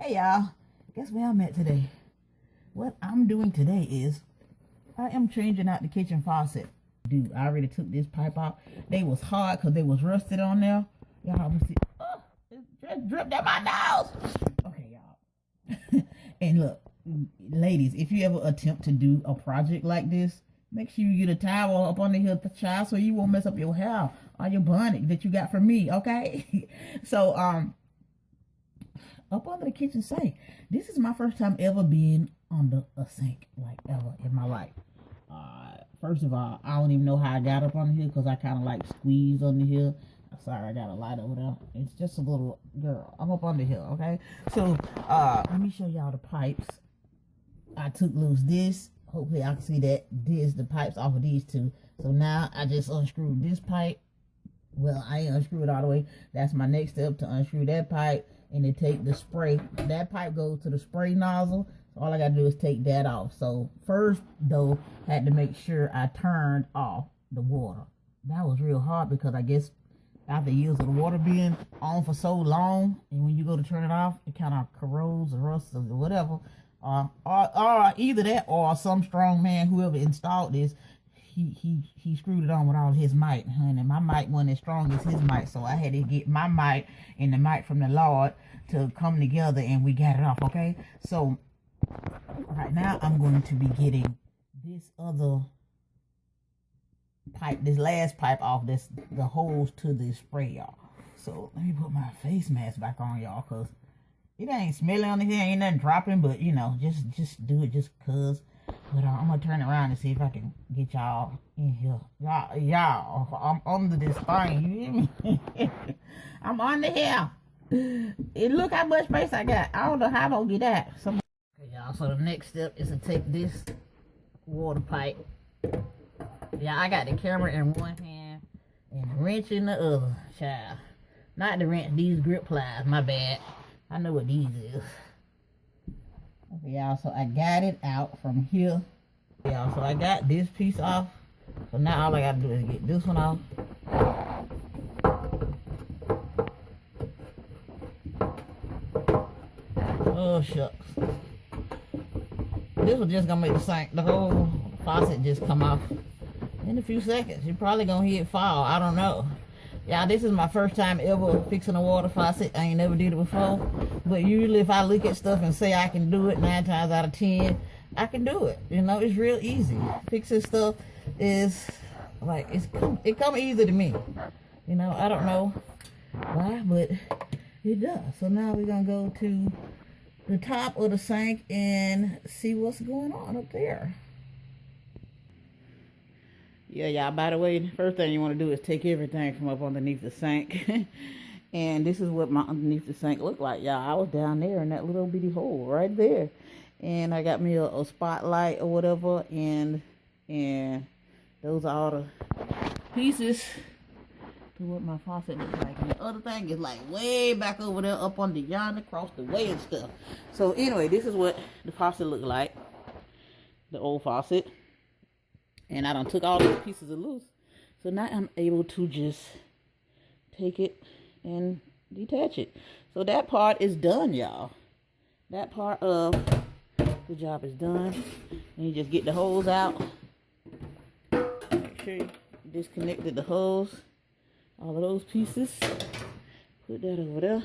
Hey y'all, guess where I'm at today? What I'm doing today is I am changing out the kitchen faucet. Dude, I already took this pipe out. They was hard because they was rusted on there. Y'all let me see. Oh, it just dripped at my nose. Okay, y'all. And look, ladies, if you ever attempt to do a project like this, make sure you get a towel up under here, child, so you won't mess up your hair or your bonnet that you got from me, okay? So, up under the kitchen sink. This is my first time ever being under a sink, like ever in my life. First of all, I don't even know how I got up under here because I kind of like squeezed under here. Sorry, I got a light over there. It's just a little girl. I'm up under here, okay? So, let me show y'all the pipes. I took loose this. Hopefully, I can see that. This, the pipes off of these two. So now I just unscrewed this pipe. Well, I ain't unscrewed it all the way. That's my next step, to unscrew that pipe and to take the spray. That pipe goes to the spray nozzle. So all I gotta do is take that off. So first though, I had to make sure I turned off the water. That was real hard because I guess after years of the water being on for so long, and when you go to turn it off, it kind of corrodes or rusts or whatever. Or either that or some strong man, whoever installed this, he screwed it on with all his might, honey. My might wasn't as strong as his might, so I had to get my might and the might from the Lord to come together, and we got it off, okay? So right now I'm going to be getting this other pipe, this last pipe off, this the hose to the spray, y'all. So let me put my face mask back on, y'all, because it ain't smelling on here, ain't nothing dropping, but you know, just do it just cause. But I'm gonna turn around and see if I can get y'all in here. Y'all, I'm under this thing, you hear me? I'm under here. And look how much space I got. I don't know how I'm gonna get that. Okay, y'all, so the next step is to take this water pipe. Yeah, I got the camera in one hand and the wrench in the other, child. Not the wrench, these grip pliers, my bad. I know what these is. Okay, y'all, so I got it out from here. Y'all, so I got this piece off. So now all I gotta do is get this one off. Oh, shucks. This was just gonna make the sink, the whole faucet just come off in a few seconds. You're probably gonna hear it fall. I don't know. Y'all, this is my first time ever fixing a water faucet. I ain't never did it before. But usually if I look at stuff and say I can do it 9 times out of 10, I can do it. You know, it's real easy. Fixing stuff is like, it come easy to me. You know, I don't know why, but it does. So now we're gonna go to the top of the sink and see what's going on up there. Yeah, y'all, by the way, the first thing you want to do is take everything from up underneath the sink. And this is what my underneath the sink looked like, y'all. I was down there in that little bitty hole right there. And I got me a spotlight or whatever. And those are all the pieces to what my faucet looks like. And the other thing is like way back over there up under yonder across the way and stuff. So anyway, this is what the faucet looked like. The old faucet. And I done took all those pieces of loose. So now I'm able to just take it and detach it. So that part is done, y'all. That part of the job is done. And you just get the hose out. Make sure you disconnected the hose. All of those pieces. Put that over there.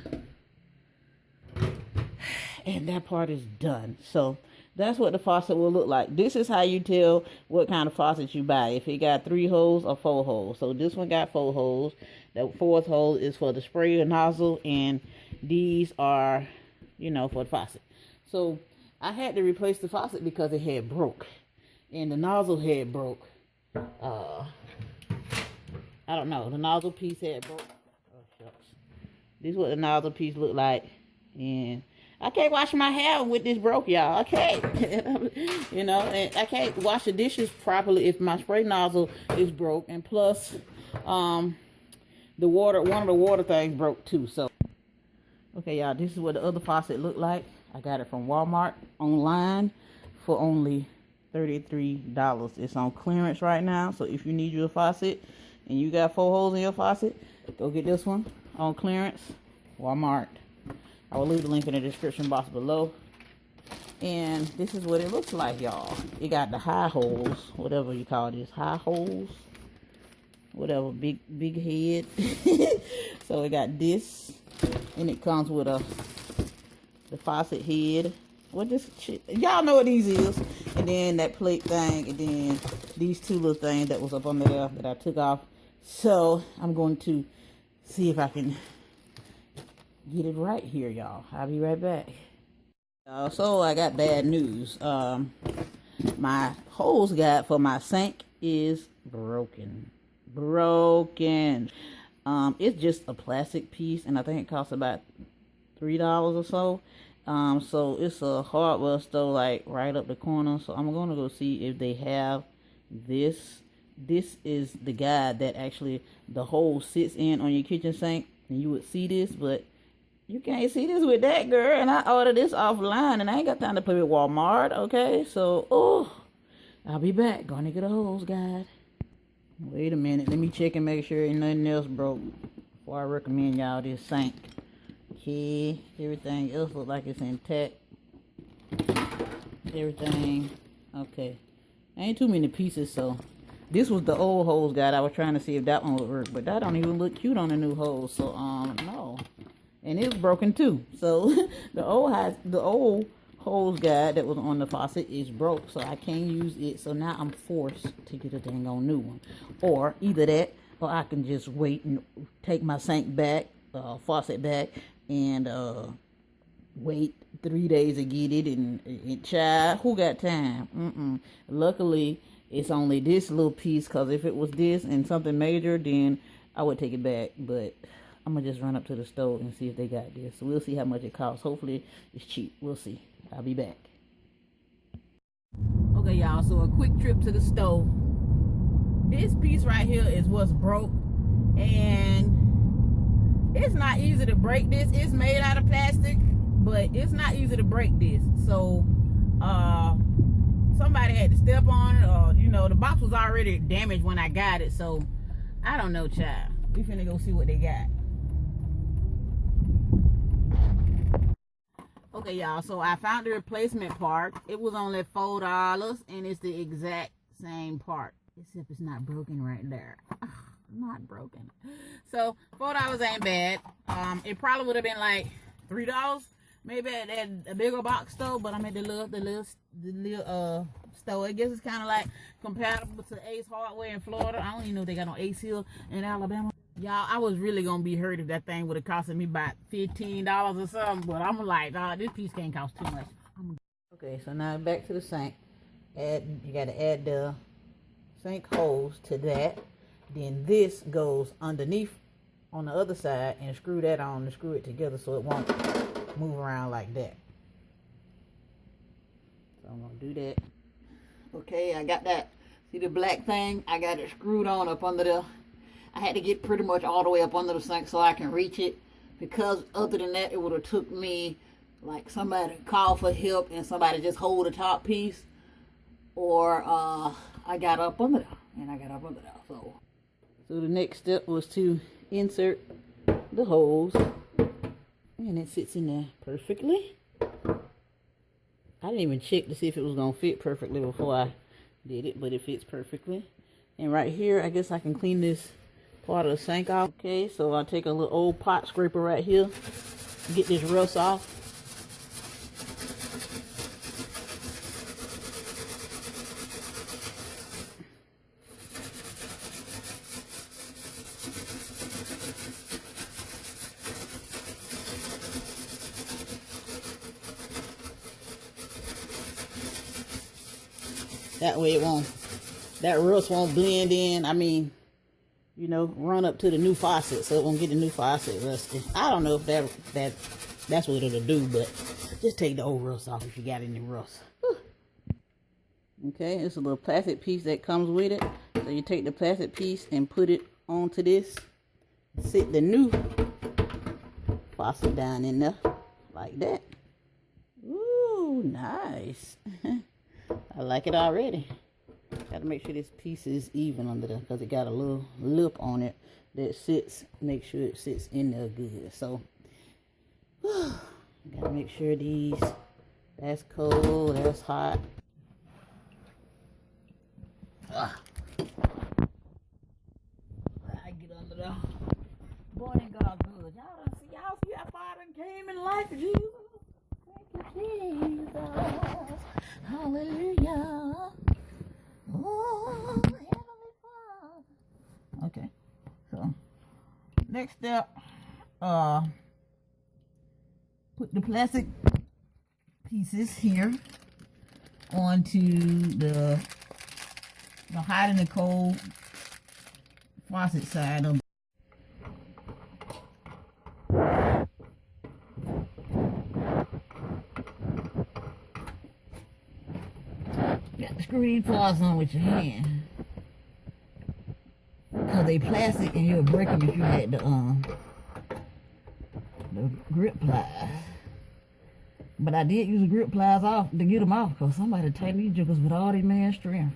And that part is done. So that's what the faucet will look like. This is how you tell what kind of faucet you buy. If it got 3 holes or 4 holes. So this one got 4 holes. The 4th hole is for the sprayer nozzle. And these are, you know, for the faucet. So I had to replace the faucet because it had broke. And the nozzle had broke. I don't know. The nozzle piece had broke. Oh, shucks. This is what the nozzle piece looked like. And I can't wash my hair with this broke, y'all. I can't. You know, and I can't wash the dishes properly if my spray nozzle is broke. And plus, one of the water things broke too. So, okay, y'all, this is what the other faucet looked like. I got it from Walmart online for only $33. It's on clearance right now. So if you need your faucet and you got 4 holes in your faucet, go get this one on clearance, Walmart. I will leave the link in the description box below. And this is what it looks like, y'all. It got the high holes, whatever you call this, high holes, whatever, big head. So it got this, and it comes with the faucet head. What this shit? Y'all know what these is. And then that plate thing, and then these two little things that was up under there that I took off. So I'm going to see if I can get it right here, y'all. I'll be right back. So I got bad news. My hose guide for my sink is broken. It's just a plastic piece, and I think it costs about $3 or so. So it's a hardware store like right up the corner. So I'm gonna go see if they have this. This is the guide that actually the hole sits in on your kitchen sink, and you would see this, but you can't see this with that, girl. And I ordered this offline, and I ain't got time to put it at Walmart, okay? So, I'll be back. Gonna get a hose guide. Wait a minute. Let me check and make sure ain't nothing else broke before I recommend y'all this sink. Okay. Everything else look like it's intact. Everything. Okay. Ain't too many pieces, so. This was the old hose guide. I was trying to see if that one would work, but that don't even look cute on the new hose, so, no. And it's broken too. So the old hose guide that was on the faucet is broke, so I can't use it. So now I'm forced to get a dang on new one, or either that, or I can just wait and take my sink back, faucet back, and wait 3 days to get it. And child, who got time? Luckily, it's only this little piece, because if it was this and something major, then I would take it back. But I'm gonna just run up to the store and see if they got this. So we'll see how much it costs. Hopefully it's cheap. We'll see. I'll be back. Okay, y'all, so a quick trip to the store. This piece right here is what's broke, and it's not easy to break this. It's made out of plastic, but it's not easy to break this. So somebody had to step on it, or the box was already damaged when I got it. So I don't know, child. We finna go see what they got. Okay, y'all, so I found the replacement part. It was only $4, and it's the exact same part, except it's not broken right there. Ugh, not broken. So $4 ain't bad. It probably would have been like $3, maybe at a bigger box store, but I'm at the little store. I guess it's kind of like compatible to Ace Hardware in Florida. I don't even know if they got no Ace here in Alabama. Y'all, I was really gonna be hurt if that thing would have costed me about $15 or something, but I'm like, this piece can't cost too much. Okay, so now back to the sink. You gotta add the sink hose to that. Then this goes underneath on the other side, and screw that on to screw it together so it won't move around like that. So I'm gonna do that. Okay, I got that. See the black thing? I got it screwed on up under there. I had to get pretty much all the way up under the sink so I can reach it, because other than that, it would have took me like somebody call for help and somebody just hold the top piece, or I got up under there, and I got up under there. So the next step was to insert the hose, and it sits in there perfectly. I didn't even check to see if it was gonna fit perfectly before I did it, but it fits perfectly. And right here, I guess I can clean this part of the sink off. Okay, so I'll take a little old pot scraper right here, get this rust off. That way that rust won't blend in. I mean, run up to the new faucet, so it won't get the new faucet rusty. I don't know if that's what it'll do, but just take the old rust off if you got any rust. Whew. Okay, it's a little plastic piece that comes with it. So you take the plastic piece and put it onto this. Sit the new faucet down in there like that. Ooh, nice. I like it already. Got to make sure this piece is even under there, because it got a little lip on it that sits. Make sure it sits in there good. So Gotta make sure that's cold, that's hot. I get under the boy and God good. Y'all see how far I came in life, Jesus. Thank you, Jesus. Hallelujah. Oh, Heavenly Father. Okay, so next step, put the plastic pieces here onto the hot and the cold faucet side of screw these parts on with your hand, because they plastic and you'll break them if you had the grip pliers. But I did use the grip pliers off to get them off, because somebody tightened these jiggles with all their man strength.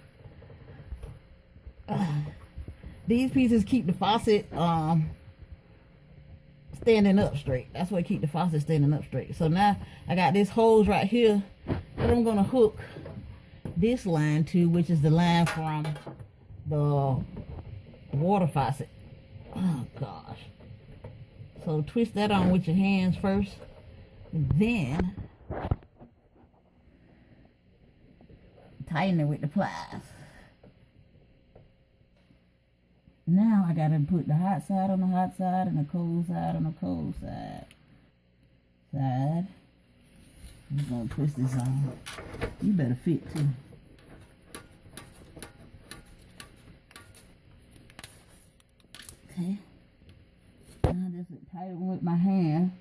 These pieces keep the faucet standing up straight. That's what keep the faucet standing up straight. So now I got this hose right here that I'm gonna hook this line to, which is the line from the water faucet. Oh gosh. So twist that on with your hands first, then tighten it with the pliers. Now I gotta put the hot side on the hot side and the cold side on the cold side. I'm gonna twist this on. You better fit too. Okay. Now just tighten with my hand.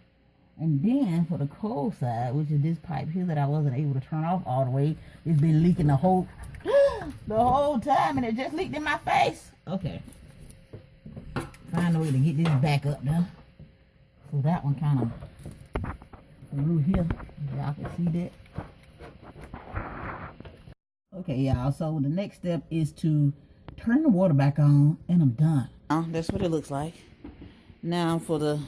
And then for the cold side, which is this pipe here that I wasn't able to turn off all the way, it's been leaking the whole time, and it just leaked in my face. Okay. Find a way to get this back up now. So that one kind of through here. Y'all can see that. Okay, y'all. So the next step is to turn the water back on, and I'm done. That's what it looks like. Now to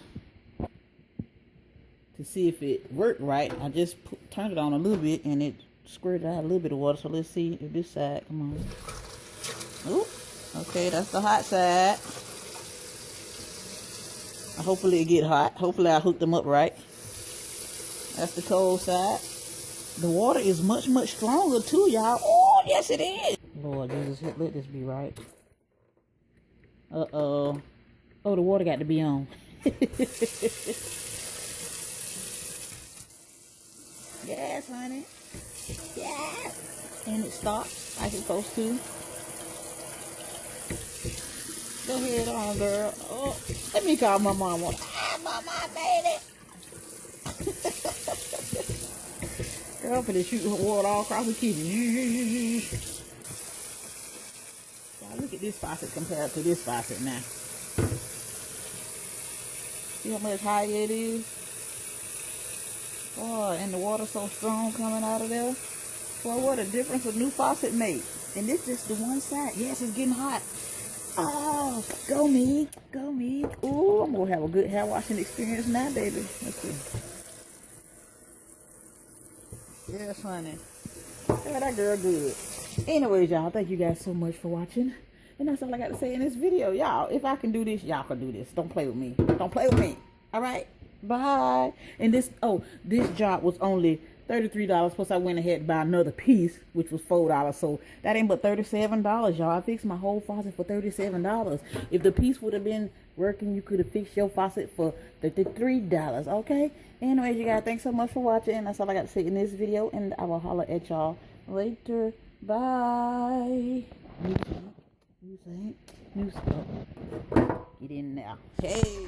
see if it worked right, I just turned it on a little bit, and it squirted out a little bit of water. So let's see if this side, come on. Oop. Okay, that's the hot side. Hopefully it get hot. Hopefully I hooked them up right. That's the cold side. The water is much, much stronger too, y'all. Oh, yes it is. Lord Jesus, let this be right. Uh-oh. Oh, the water got to be on. Yes, honey. Yes. And it stopped like it's supposed to. Go ahead on, girl. Oh, let me call my mama. Ah, mama, baby. Girl, I'm finna shoot water all across the kitchen. Now, look at this faucet compared to this faucet now. See how much higher it is? Oh, and the water so strong coming out of there. Well, what a difference a new faucet made. And this is the one side. Yes, it's getting hot. Oh, go me, go me. Ooh, I'm gonna have a good hair washing experience now, baby. Let's see. Yes, honey. Yeah, that girl good. Anyways, y'all, thank you guys so much for watching. And that's all I got to say in this video. Y'all, if I can do this, y'all can do this. Don't play with me. Don't play with me. All right? Bye. And this job was only $33, plus I went ahead and buy another piece, which was $4. So that ain't but $37, y'all. I fixed my whole faucet for $37. If the piece would have been working, you could have fixed your faucet for $33. Okay? Anyways, you guys, thanks so much for watching. That's all I got to say in this video, and I will holler at y'all later. Bye. New thing. Get in there. Hey.